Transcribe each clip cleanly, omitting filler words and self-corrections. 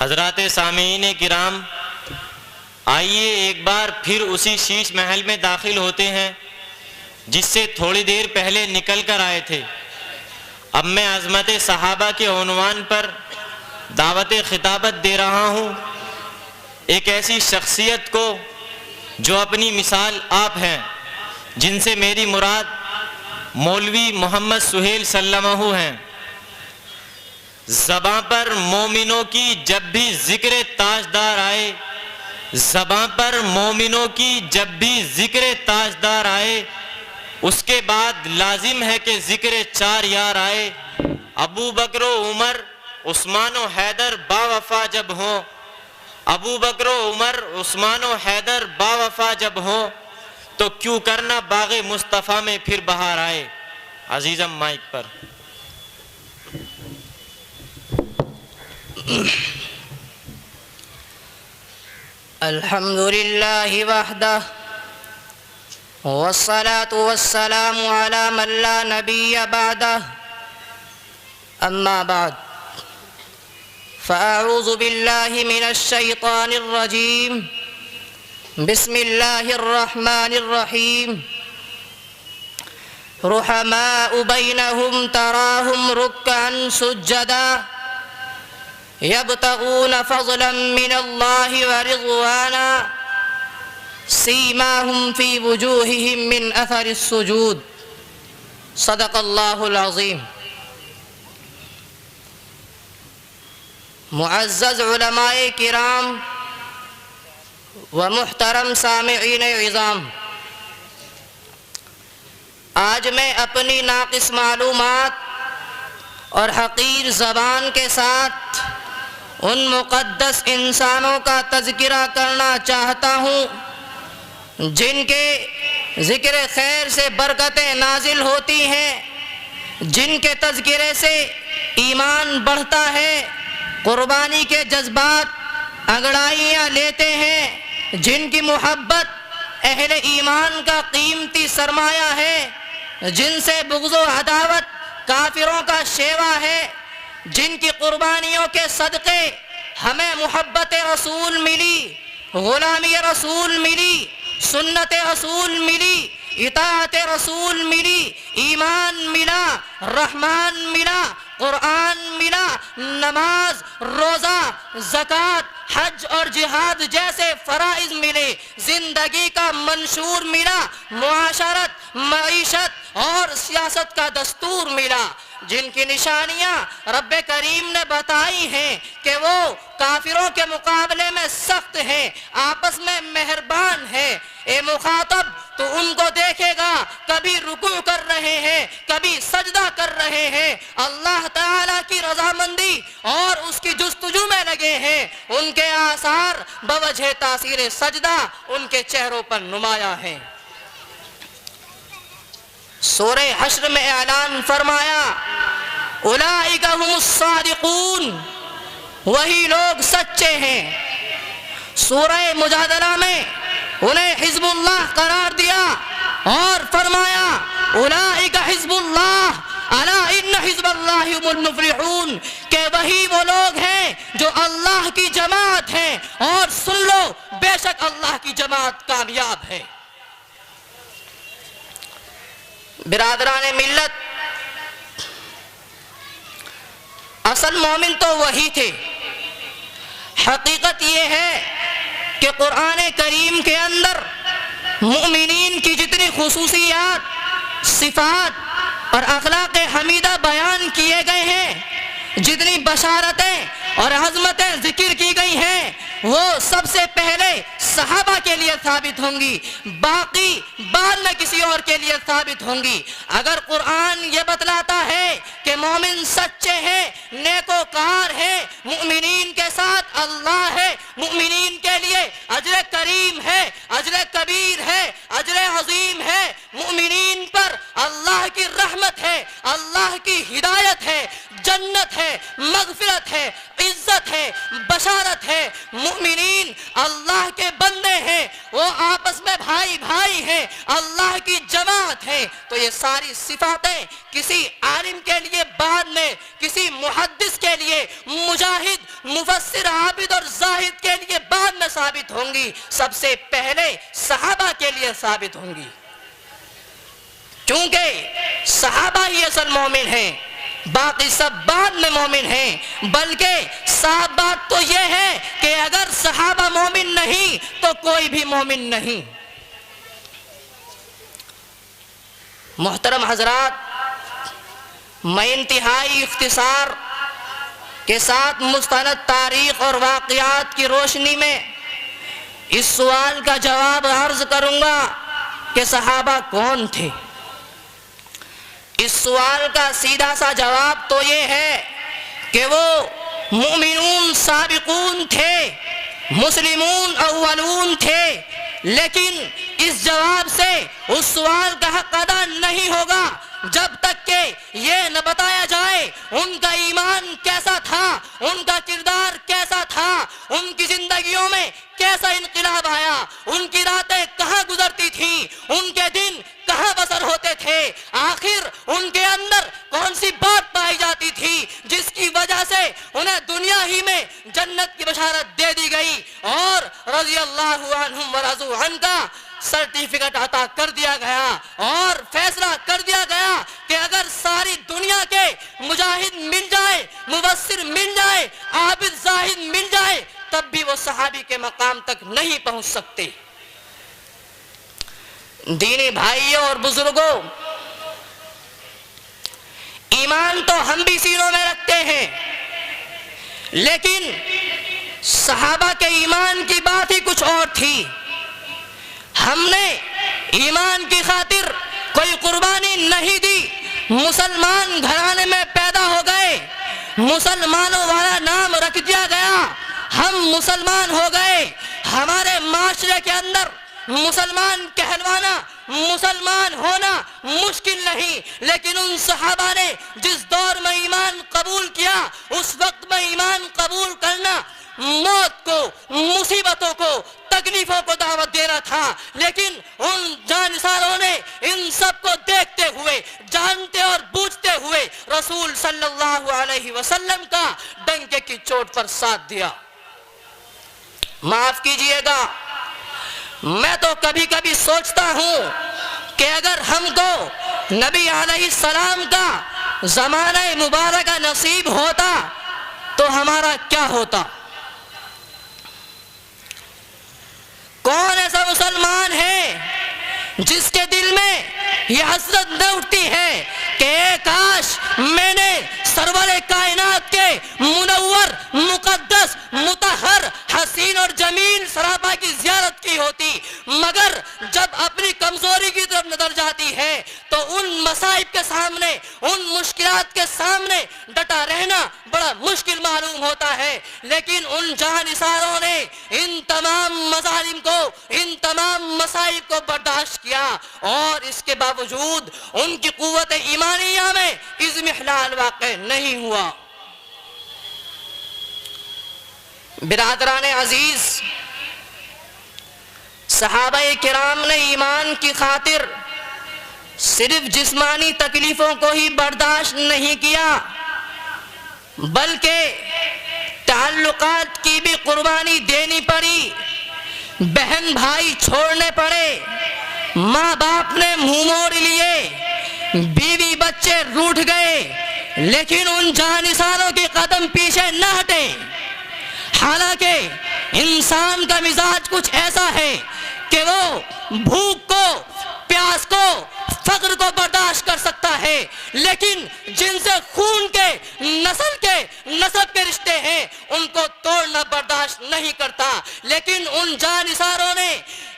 حضرات سامعین کرام، آئیے ایک بار پھر اسی شیش محل میں داخل ہوتے ہیں جس سے تھوڑی دیر پہلے نکل کر آئے تھے۔ اب میں عظمت صحابہ کے عنوان پر دعوت خطابت دے رہا ہوں ایک ایسی شخصیت کو جو اپنی مثال آپ ہیں، جن سے میری مراد مولوی محمد سہیل سلمہ ہیں۔ زباں پر مومنوں کی جب بھی ذکر تاجدار آئے، زباں پر مومنوں کی جب بھی ذکر تاجدار آئے، اس کے بعد لازم ہے کہ ذکر چار یار آئے۔ ابو بکر و عمر، عثمان و حیدر با وفا جب ہوں، ابو بکر و عمر، عثمان و حیدر با وفا جب ہوں، تو کیوں کرنا باغ مصطفیٰ میں پھر بہار آئے۔ عزیزم مائک پر۔ الحمد للہ وحدہ والصلاة والسلام على من لا نبی بعدہ، اما بعد فاعوذ باللہ من الشیطان الرجیم، بسم اللہ الرحمن الرحیم۔ رحماء بینہم تراہم رکعا سجدا یبتغون فضلا من اللہ ورضوانا سیماہم فی وجوہہم من اثر السجود۔ صدق اللہ العظیم۔ معزز علماء کرام و محترم سامعین عظام، آج میں اپنی ناقص معلومات اور حقیر زبان کے ساتھ ان مقدس انسانوں کا تذکرہ کرنا چاہتا ہوں جن کے ذکر خیر سے برکتیں نازل ہوتی ہیں، جن کے تذکرے سے ایمان بڑھتا ہے، قربانی کے جذبات انگڑائیاں لیتے ہیں، جن کی محبت اہل ایمان کا قیمتی سرمایہ ہے، جن سے بغض و عداوت کافروں کا شیوا ہے، جن کی قربانیوں کے صدقے ہمیں محبت رسول ملی، غلامی رسول ملی، سنت رسول ملی، اطاعت رسول ملی، ایمان ملا، رحمان ملا، قرآن ملا، نماز، روزہ، زکوٰۃ، حج اور جہاد جیسے فرائض ملے، زندگی کا منشور ملا، معاشرت، معیشت اور سیاست کا دستور ملا، جن کی نشانیاں رب کریم نے بتائی ہیں کہ وہ کافروں کے مقابلے میں سخت ہیں، آپس میں مہربان ہیں۔ اے مخاطب، تو ان کو دیکھے گا کبھی رکوع کر رہے ہیں، کبھی سجدہ کر رہے ہیں، اللہ تعالیٰ کی رضامندی اور اس کی جستجو میں لگے ہیں، ان کے آثار بوجہ تاثیر سجدہ ان کے چہروں پر نمایاں ہیں۔ سورہ حشر میں اعلان فرمایا، اولئک ھم الصادقون، وہی لوگ سچے ہیں۔ سورہ مجادلہ میں انہیں حزب اللہ قرار دیا اور فرمایا، اولئک حزب اللہ الا ان حزب اللہ ھم المفلحون، کہ وہی وہ لوگ ہیں جو اللہ کی جماعت ہیں، اور سن لو بے شک اللہ کی جماعت کامیاب ہے۔ برادران ملت، اصل مومن تو وہی تھے۔ حقیقت یہ ہے کہ قرآن کریم کے اندر مومنین کی جتنی خصوصیات، صفات اور اخلاق حمیدہ بیان کیے گئے ہیں، جتنی بشارتیں اور عظمتیں ذکر کی گئی ہیں، وہ سب سے پہلے صحابہ کے لیے ثابت ہوں گی، باقی بعد میں کسی اور کے لیے ثابت ہوں گی۔ اگر قرآن یہ بتلاتا ہے کہ مومن سچے ہیں، نیکوکار ہیں، مومنین کے ساتھ اللہ ہے، مومنین کے لیے اجر کریم ہے، اجر کبیر ہے، اجر عظیم ہے، مومنین پر اللہ کی رحمت ہے، اللہ کی ہدایت ہے، جنت ہے، مغفرت ہے، عزت ہے، بشارت ہے، مومنین اللہ کے بندے ہیں، وہ آپس میں بھائی بھائی ہیں، اللہ کی جماعت ہے۔ تو یہ ساری صفاتیں کسی عالم کے لیے بعد میں، کسی محدث کے لیے، مجاہد، مفسر، عابد اور زاہد کے لیے بعد میں ثابت ہوں گی، سب سے پہلے صحابہ کے لیے ثابت ہوں گی، کیونکہ صحابہ ہی اصل مومن ہیں، باقی سب بعد میں مومن ہیں۔ بلکہ صاف بات تو یہ ہے کہ اگر صحابہ مومن نہیں تو کوئی بھی مومن نہیں۔ محترم حضرات، میں انتہائی اختصار کے ساتھ مستند تاریخ اور واقعات کی روشنی میں اس سوال کا جواب عرض کروں گا کہ صحابہ کون تھے۔ اس سوال کا سیدھا سا جواب تو یہ ہے کہ وہ مومنون سابقون تھے، مسلمون اولون تھے، لیکن اس جواب سے اس سوال کا حق ادا نہیں ہوگا جب تک کہ یہ نہ بتایا جائے ان کا ایمان کیسا تھا، ان کا کردار کیسا تھا، ان کی زندگیوں میں کیسا انقلاب آیا، ان کی راتیں کہاں گزرتی تھیں، ان کے دن کہاں بسر ہوتے تھے، آخر ان کے اندر کون سی بات پائی جاتی تھی جس کی وجہ سے انہیں دنیا ہی میں جنت کی بشارت دے دی گئی اور رضی اللہ عنہم ورضوا عنہ کا سرٹیفکیٹ عطا کر دیا گیا اور فیصلہ کر دیا گیا کہ اگر ساری دنیا کے مجاہد مل جائے، مفسر مل جائے، عابد زاہد مل جائے، تب بھی وہ صحابی کے مقام تک نہیں پہنچ سکتے۔ دینی بھائیوں اور بزرگوں، ایمان تو ہم بھی سینوں میں رکھتے ہیں، لیکن صحابہ کے ایمان کی بات ہی کچھ اور تھی۔ ہم نے ایمان کی خاطر کوئی قربانی نہیں دی، مسلمان گھرانے میں پیدا ہو گئے، مسلمانوں والا نام رکھ دیا گیا، ہم مسلمان ہو گئے، ہمارے معاشرے کے اندر مسلمان کہلوانا، مسلمان ہونا مشکل نہیں، لیکن ان صحابہ نے جس دور میں ایمان قبول کیا اس وقت میں ایمان قبول کرنا موت کو، مصیبتوں کو، تکلیفوں کو دعوت دینا تھا، لیکن ان جانثاروں نے ان سب کو دیکھتے ہوئے، جانتے اور بوجھتے ہوئے رسول صلی اللہ علیہ وسلم کا ڈنکے کی چوٹ پر ساتھ دیا۔ معاف کیجئے گا، میں تو کبھی کبھی سوچتا ہوں کہ اگر ہم کو نبی علیہ السلام کا زمانہ مبارکہ نصیب ہوتا تو ہمارا کیا ہوتا؟ کون ایسا مسلمان ہے جس کے دل میں یہ حسرت نہ اٹھتی ہے کہ اے کاش میں نے سرور کائنات کے منور، مقدس، مطہر، حسین اور جمیل سراپا کی زیارت کی ہوتی، مگر جب اپنی کمزوری کی طرف نظر جاتی ہے تو ان مصائب کے سامنے، ان مشکلات کے سامنے ڈٹا رہنا بڑا مشکل معلوم ہوتا ہے، لیکن ان جانثاروں نے ان تمام مظالم کو، ان تمام مصائب کو برداشت کیا اور اس کے باوجود ان کی قوت ایمانیہ میں اضمحلال واقع نہیں ہوا۔ برادران عزیز، صحابہ کرام نے ایمان کی خاطر صرف جسمانی تکلیفوں کو ہی برداشت نہیں کیا بلکہ تعلقات کی بھی قربانی دینی پڑی، بہن بھائی چھوڑنے پڑے، ماں باپ نے منہ موڑ لیے، بیوی بچے روٹھ گئے، لیکن ان جانثاروں کے قدم پیچھے نہ ہٹے۔ حالانکہ انسان کا مزاج کچھ ایسا ہے کہ وہ بھوک کو، پیاس کو، فقر کو برداشت کر سکتا ہے، لیکن جن سے خون کے، نسل کے، نسب کے رشتے ہیں ان کو توڑنا برداشت نہیں کرتا۔ لیکن ان جانثاروں نے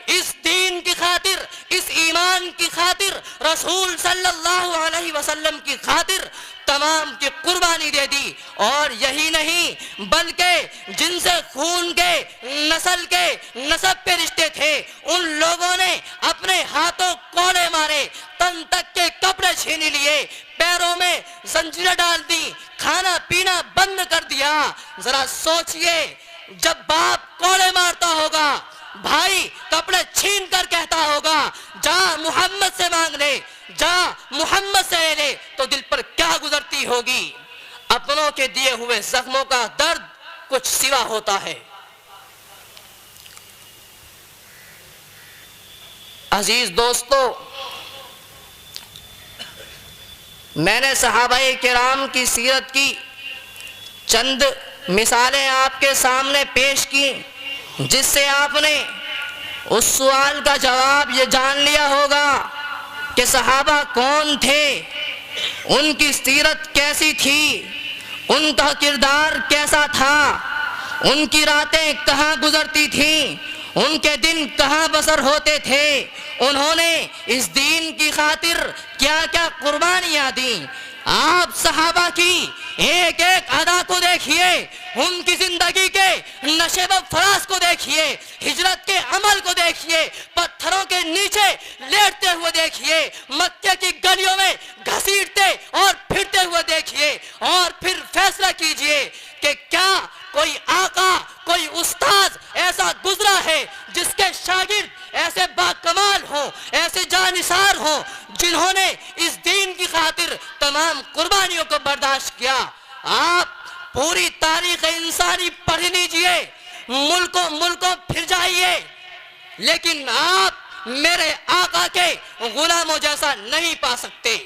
اس دین کی خاطر، اس ایمان کی خاطر، رسول صلی اللہ علیہ وسلم کی خاطر تمام کی قربانی دے دی، اور یہی نہیں بلکہ جن سے خون کے، نسل کے، نسب کے رشتے تھے ان لوگوں نے اپنے ہاتھوں کوڑے مارے، تن تک کے کپڑے چھین لیے، پیروں میں زنجیریں ڈال دی، کھانا پینا بند کر دیا۔ ذرا سوچئے، جب باپ کوڑے مارتا ہوگا، بھائی کپڑے چھین کر کہتا ہوگا جا محمد سے مانگ لے، جا محمد سے لے لے، تو دل پر کیا گزرتی ہوگی؟ اپنوں کے دیے ہوئے زخموں کا درد کچھ سوا ہوتا ہے۔ عزیز دوستو، میں نے صحابہ کرام کی سیرت کی چند مثالیں آپ کے سامنے پیش کی، جس سے آپ نے اس سوال کا جواب یہ جان لیا ہوگا کہ صحابہ کون تھے، ان کی سیرت کیسی تھی، ان کا کردار کیسا تھا، ان کی راتیں کہاں گزرتی تھیں، ان کے دن کہاں بسر ہوتے تھے، انہوں نے اس دین کی خاطر کیا کیا قربانیاں دیں۔ آپ صحابہ کی ایک ایک ادا کو دیکھیے، ان کی زندگی کے نشیب و فراز کو دیکھیے، ہجرت کے عمل کو دیکھیے، پتھروں کے نیچے لیٹتے ہوئے دیکھیے، مکے کی گلیوں میں گھسیٹتے اور پھرتے ہوئے دیکھیے، اور پھر فیصلہ کیجئے کہ کیا کوئی آقا، کوئی استاذ ایسا گزرا ہے جس کے شاگرد ایسے باکمال ہوں، ایسے جانثار ہوں، جنہوں نے اس دین کی خاطر تمام قربانیوں کو برداشت کیا۔ آپ پوری تاریخ انسانی پڑھ لیجئے، ملکوں پھر جائیے، لیکن آپ میرے آقا کے غلاموں جیسا نہیں پا سکتے۔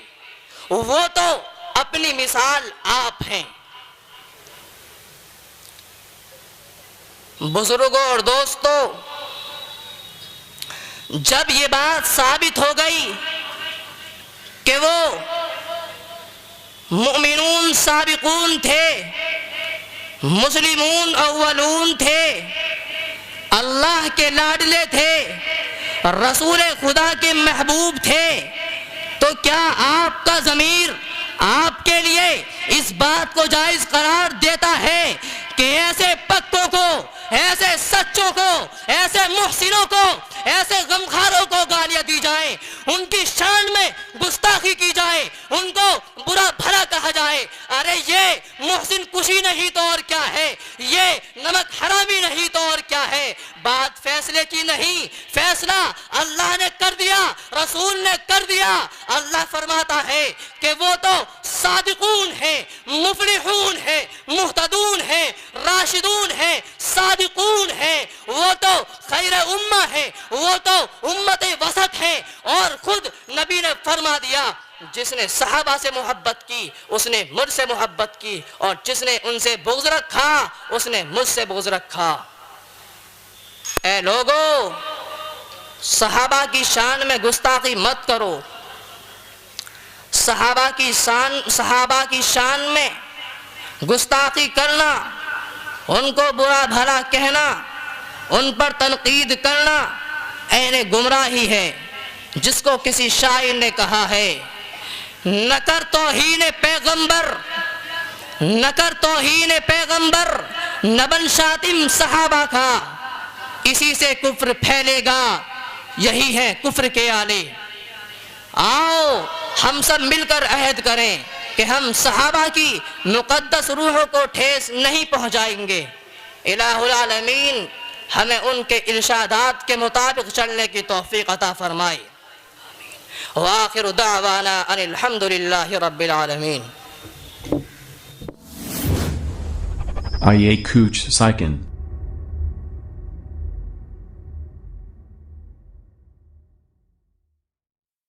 وہ تو اپنی مثال آپ ہیں۔ بزرگوں اور دوستوں، جب یہ بات ثابت ہو گئی کہ وہ مؤمنون سابقون تھے، مسلمون اولون تھے، اللہ کے لاڈلے تھے، رسول خدا کے محبوب تھے، تو کیا آپ کا ضمیر آپ کے لیے اس بات کو جائز قرار دیتا ہے کہ ایسے پکوں کو، ایسے سچوں کو، ایسے محسنوں کو، ایسے غمخاروں کو گالیاں دی جائیں، ان کی شان میں گستاخی کی جائے، ان کو برا بھلا کہا جائے؟ ارے یہ محسن کشی نہیں تو اور کیا ہے، یہ نمک حرامی نہیں تو اور کیا ہے؟ بات فیصلے کی نہیں، فیصلہ اللہ نے کر دیا، رسول نے کر دیا۔ اللہ فرماتا ہے کہ وہ تو صادقون ہیں، مفلحون ہیں، مہتدون ہیں، راشدون ہیں، صادقون ہیں، وہ تو خیر امہ ہیں، وہ تو امت وسط ہے۔ اور خود نبی نے فرما دیا جس نے صحابہ سے محبت کی اس نے مجھ سے محبت کی، اور جس نے ان سے بغض رکھا اس نے مجھ سے بغض رکھا۔ اے لوگو، صحابہ کی شان میں گستاخی مت کرو۔ صحابہ کی شان میں گستاخی کرنا، ان کو برا بھلا کہنا، ان پر تنقید کرنا عین گمراہی ہے، جس کو کسی شاعر نے کہا ہے نہ کر توہین پیغمبر، نہ کر توہین پیغمبر، نہ بن شاتم صحابہ کا، اسی سے کفر پھیلے گا، یہی ہے کفر کے آلے۔ آؤ ہم سب مل کر عہد کریں کہ ہم صحابہ کی مقدس روحوں کو ٹھیس نہیں پہنچائیں گے۔ الہ العالمین ہمیں ان کے ارشادات کے مطابق چلنے کی توفیق عطا فرمائے۔ وآخر دعوانا ان الحمدللہ رب العالمین۔ IA Kuch Saikin